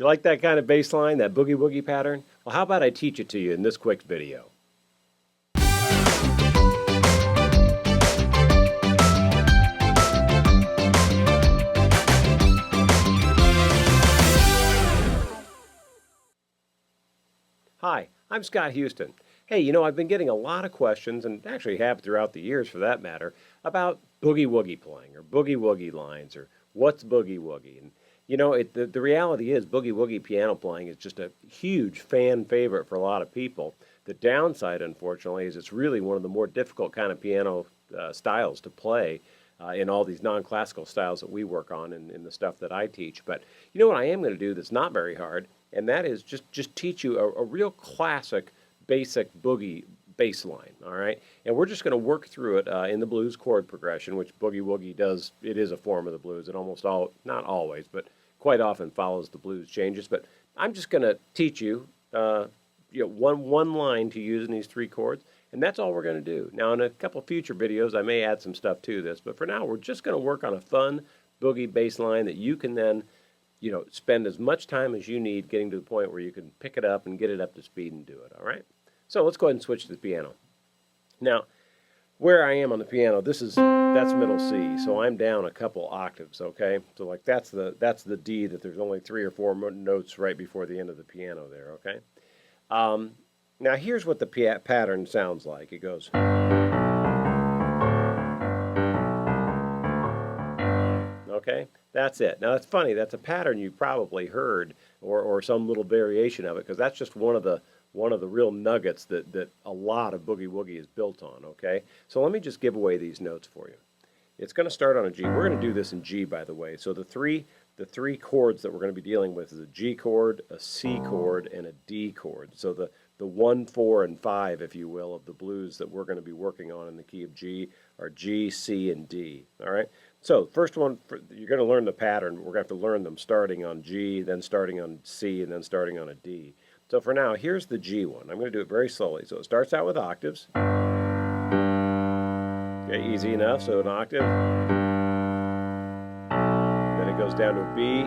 You like that kind of bass line, that boogie woogie pattern? Well, how about I teach it to you in this quick video? Hi, I'm Scott Houston. Hey, I've been getting a lot of questions, and actually have throughout the years for that matter, about boogie woogie playing or boogie woogie lines or what's boogie woogie. And the reality is boogie woogie piano playing is just a huge fan favorite for a lot of people. The downside, unfortunately, is it's really one of the more difficult kind of piano styles to play in all these non-classical styles that we work on in the stuff that I teach. But you know what I am going to do that's not very hard, and that is just teach you a real classic, basic boogie bass line, all right? And we're just going to work through it in the blues chord progression, which boogie woogie does. It is a form of the blues. It almost not always, but quite often follows the blues changes. But I'm just going to teach you, one line to use in these three chords, and that's all we're going to do. Now, in a couple future videos, I may add some stuff to this, but for now, we're just going to work on a fun boogie bass line that you can then spend as much time as you need getting to the point where you can pick it up and get it up to speed and do it, all right? So let's go ahead and switch to the piano. Now, where I am on the piano, that's middle C, so I'm down a couple octaves, okay? So like that's the D, that there's only 3 or 4 notes right before the end of the piano there, okay? Now here's what the pattern sounds like. It goes. Okay, that's it. Now it's funny, that's a pattern you probably heard or some little variation of it, because that's just one of the real nuggets that a lot of boogie woogie is built on, okay? So let me just give away these notes for you. It's going to start on a G. We're going to do this in G, by the way. So the three chords that we're going to be dealing with is a G chord, a C chord, and a D chord. So the 1, 4, and 5, if you will, of the blues that we're going to be working on in the key of G are G, C, and D, all right? So first one, you're going to learn the pattern. We're going to have to learn them starting on G, then starting on C, and then starting on a D. So for now, here's the G one. I'm going to do it very slowly. So it starts out with octaves. Okay, easy enough. So an octave. Then it goes down to a B.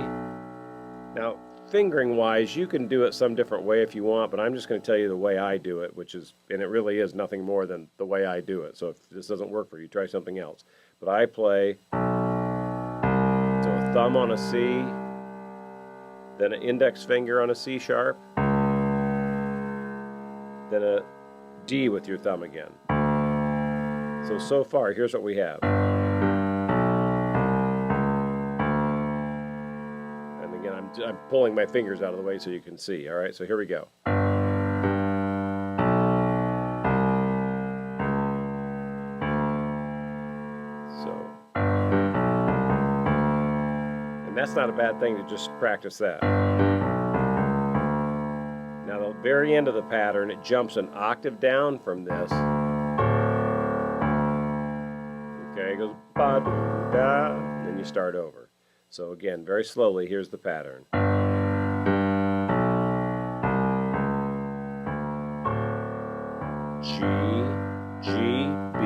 Now, fingering-wise, you can do it some different way if you want, but I'm just going to tell you the way I do it, and it really is nothing more than the way I do it. So if this doesn't work for you, try something else. But I play, so a thumb on a C, then an index finger on a C sharp, then a D with your thumb again. So far, here's what we have. And again, I'm pulling my fingers out of the way so you can see, all right? So here we go. And that's not a bad thing to just practice that. Now, the very end of the pattern, it jumps an octave down from this. Okay, it goes ba-do-da, and then you start over. So again, very slowly, here's the pattern. G, G, B,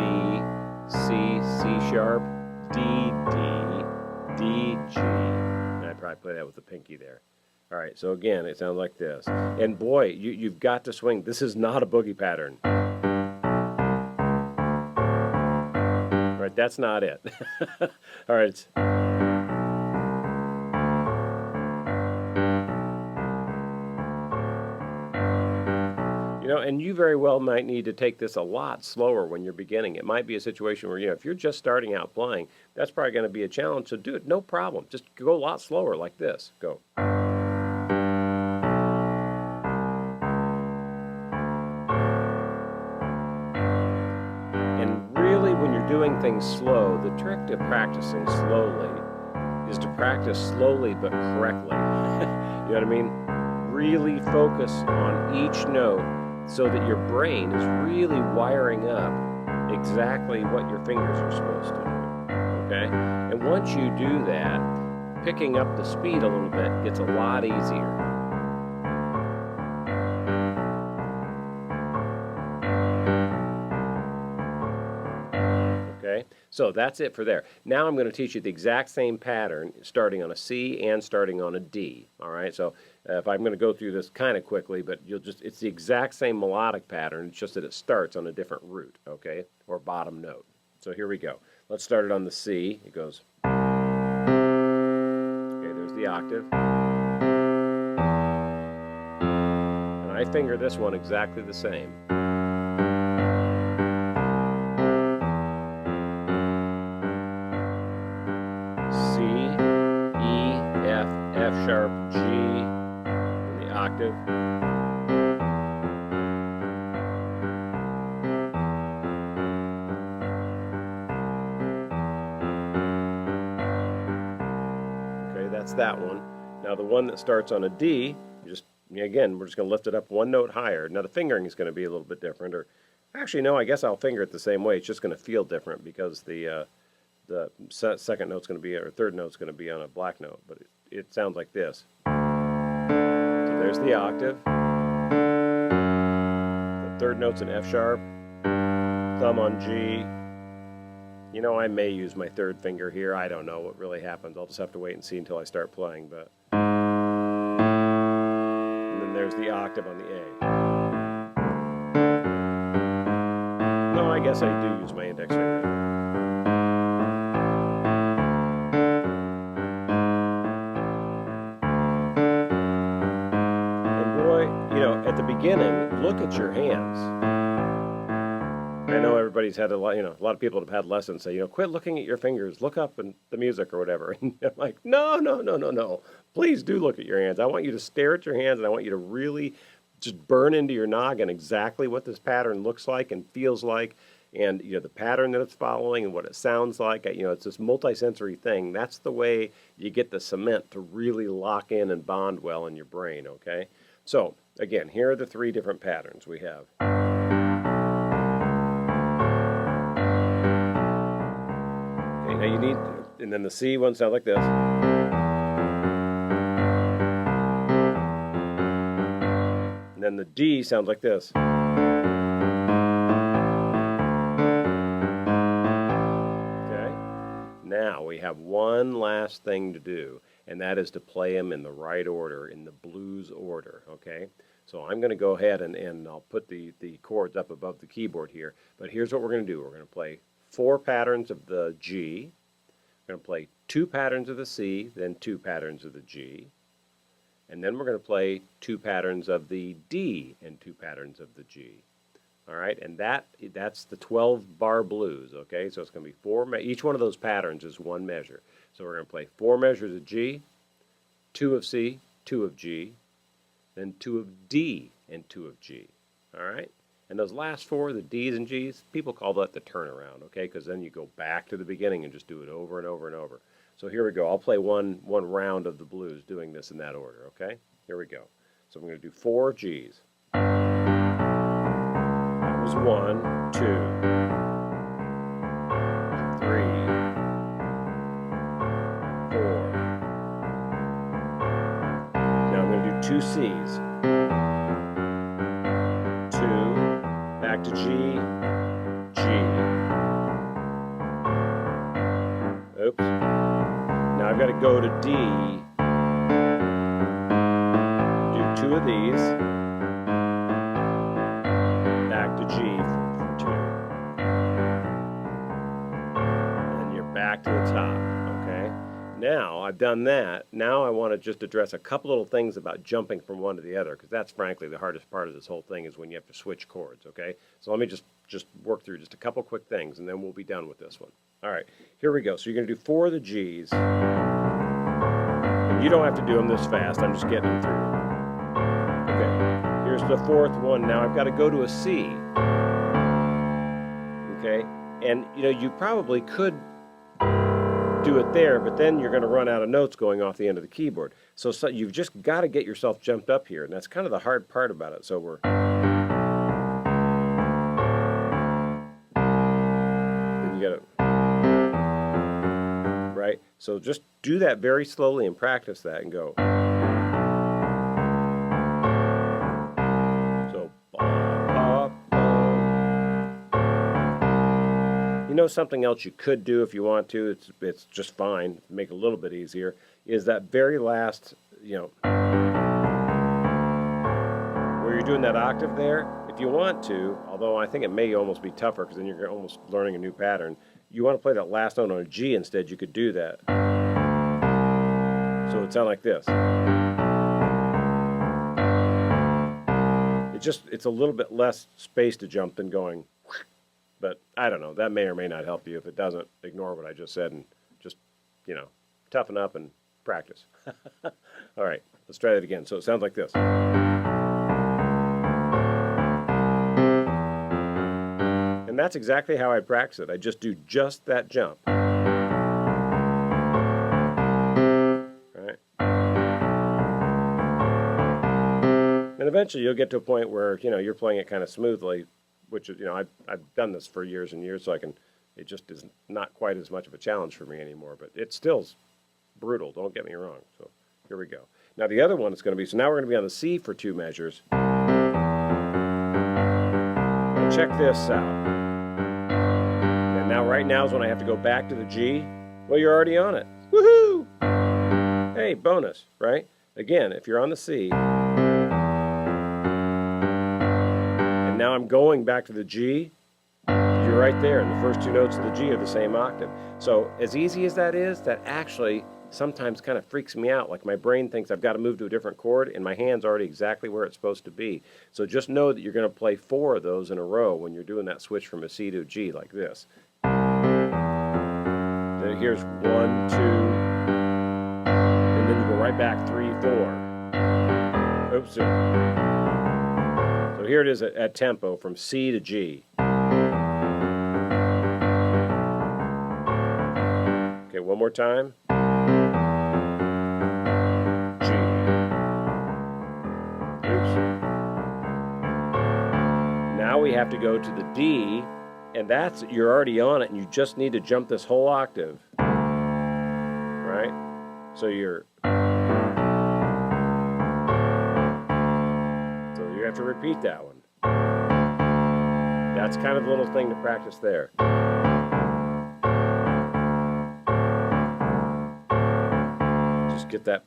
C, C sharp, D, D, D, G. And I probably play that with the pinky there. All right, so again, it sounds like this. And boy, you've got to swing. This is not a boogie pattern. All right, that's not it. All right. And you very well might need to take this a lot slower when you're beginning. It might be a situation where, if you're just starting out playing, that's probably going to be a challenge. So do it, no problem. Just go a lot slower like this. Go. And really, when you're doing things slow, the trick to practicing slowly is to practice slowly but correctly. You know what I mean? Really focus on each note so that your brain is really wiring up exactly what your fingers are supposed to do, okay? And once you do that, picking up the speed a little bit gets a lot easier. Okay, Okay, so that's it for there. Now I'm going to teach you the exact same pattern starting on a C and starting on a D. All right, so if I'm going to go through this kind of quickly, but it's the exact same melodic pattern, it's just that it starts on a different root, okay, or bottom note. So here we go. Let's start it on the C. It goes, okay, there's the octave. And I finger this one exactly the same. C, E, F, F sharp, G, and the octave. Okay, that's that one. Now the one that starts on a D, again, we're just going to lift it up one note higher. Now the fingering is going to be a little bit different, or actually no, I guess I'll finger it the same way. It's just going to feel different because the second note's going to be, or third note's going to be on a black note, but it sounds like this. So there's the octave. The third note's an F sharp, thumb on G. You know, I may use my third finger here. I don't know what really happens. I'll just have to wait and see until I start playing. But and then there's the octave on the A. No, I guess I do use my index finger. At the beginning, look at your hands. I know everybody's had a lot of people have had lessons say, quit looking at your fingers, look up in the music or whatever. And I'm like, no. Please do look at your hands. I want you to stare at your hands, and I want you to really just burn into your noggin exactly what this pattern looks like and feels like, and the pattern that it's following and what it sounds like. It's this multisensory thing. That's the way you get the cement to really lock in and bond well in your brain, okay? So, again, here are the three different patterns we have. Okay, now you need, and then the C one sounds like this. And then the D sounds like this. Okay, now we have one last thing to do, and that is to play them in the right order, in the blues order, okay? So I'm going to go ahead and I'll put the chords up above the keyboard here, but here's what we're going to do. We're going to play 4 patterns of the G, we're going to play 2 patterns of the C, then 2 patterns of the G, and then we're going to play 2 patterns of the D and 2 patterns of the G. All right, and that's the 12-bar blues, okay? So it's going to be 4, each one of those patterns is one measure. So we're going to play 4 measures of G, 2 of C, 2 of G, then 2 of D and 2 of G. All right? And those last 4, the Ds and Gs, people call that the turnaround, okay? Because then you go back to the beginning and just do it over and over and over. So here we go. I'll play one round of the blues doing this in that order, okay? Here we go. So I'm going to do 4 Gs. That was 1, 2, 3, 4. Now I'm going to do 2 Cs. 2, back to G, G. Oops. Now I've got to go to D, do 2 of these, back to G for 2. And then you're back to the top, okay? Now I've done that. Now I want to just address a couple little things about jumping from one to the other, because that's frankly the hardest part of this whole thing is when you have to switch chords, okay? So let me just work through just a couple quick things, and then we'll be done with this one. All right, here we go. So you're going to do 4 of the Gs. And you don't have to do them this fast. I'm just getting them through. Okay, here's the 4th one. Now I've got to go to a C. Okay, and you probably could do it there, but then you're going to run out of notes going off the end of the keyboard. So you've just got to get yourself jumped up here, and that's kind of the hard part about it. So we're... Then you got to... Right? So just do that very slowly and practice that and go. So, know something else you could do if you want to, it's just fine, make it a little bit easier, is that very last, where you're doing that octave there, if you want to, although I think it may almost be tougher because then you're almost learning a new pattern, you want to play that last note on a G instead, you could do that. So it would sound like this. It's a little bit less space to jump than going, but I don't know. That may or may not help you. If it doesn't, ignore what I just said and just, toughen up and practice. All right, let's try that again. So it sounds like this. And that's exactly how I practice it. I just do just that jump. Right? And eventually you'll get to a point where, you're playing it kind of smoothly, which is, I've done this for years and years, so it just is not quite as much of a challenge for me anymore, but it still's brutal, don't get me wrong. So here we go. Now the other one is going to be, so now we're going to be on the C for 2 measures. Now check this out. And now right now is when I have to go back to the G. Well, you're already on it. Woohoo! Hey, bonus, right? Again, if you're on the C, and now I'm going back to the G, you're right there, and the first 2 notes of the G are the same octave. So as easy as that is, that actually sometimes kind of freaks me out. Like my brain thinks I've got to move to a different chord, and my hand's already exactly where it's supposed to be. So just know that you're going to play 4 of those in a row when you're doing that switch from a C to a G like this. Then here's 1, 2, and then you go right back 3, 4. Oops. So here it is at tempo from C to G. Okay, one more time. G. Oops. Now we have to go to the D, and you're already on it, and you just need to jump this whole octave. Right? So you have to repeat that one. That's kind of a little thing to practice there. Just get that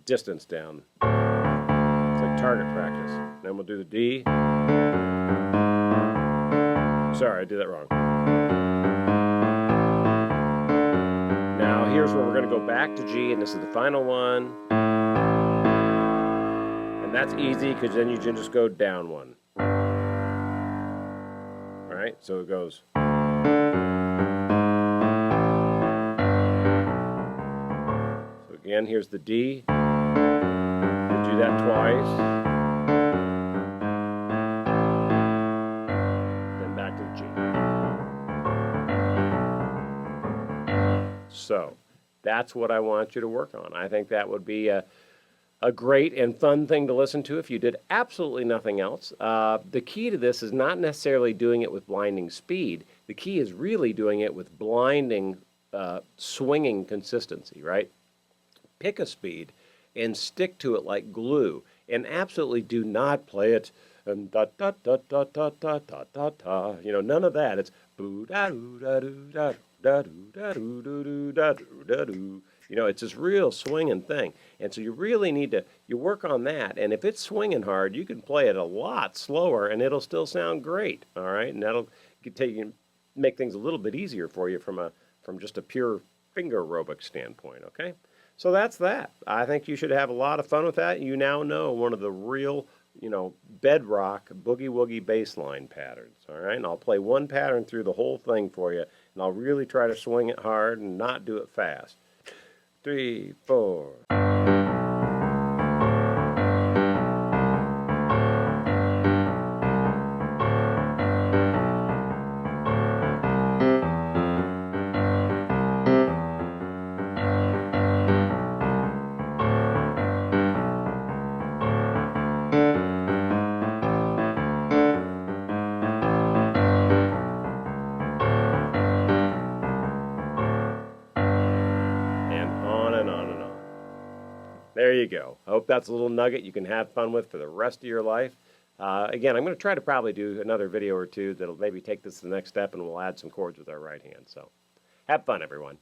distance down. It's like target practice. Then we'll do the D. Sorry, I did that wrong. Now here's where we're going to go back to G, and this is the final one. And that's easy because then you can just go down 1. All right, so it goes. So again, here's the D. We'll do that twice. Then back to the G. So that's what I want you to work on. I think that would be a great and fun thing to listen to if you did absolutely nothing else. The key to this is not necessarily doing it with blinding speed. The key is really doing it with blinding, swinging consistency, right? Pick a speed and stick to it like glue, and absolutely do not play it and da da da da da da da da da. None of that. It's boo da doo da doo da da doo da doo doo da doo da doo. It's this real swinging thing. And so you really need to, work on that. And if it's swinging hard, you can play it a lot slower and it'll still sound great. All right. And that'll make things a little bit easier for you from just a pure finger aerobic standpoint. Okay. So that's that. I think you should have a lot of fun with that. You now know one of the real, bedrock boogie woogie bass line patterns. All right. And I'll play one pattern through the whole thing for you. And I'll really try to swing it hard and not do it fast. 3, 4. There you go. I hope that's a little nugget you can have fun with for the rest of your life. Again, I'm going to try to probably do another video or two that'll maybe take this to the next step, and we'll add some chords with our right hand. So have fun, everyone.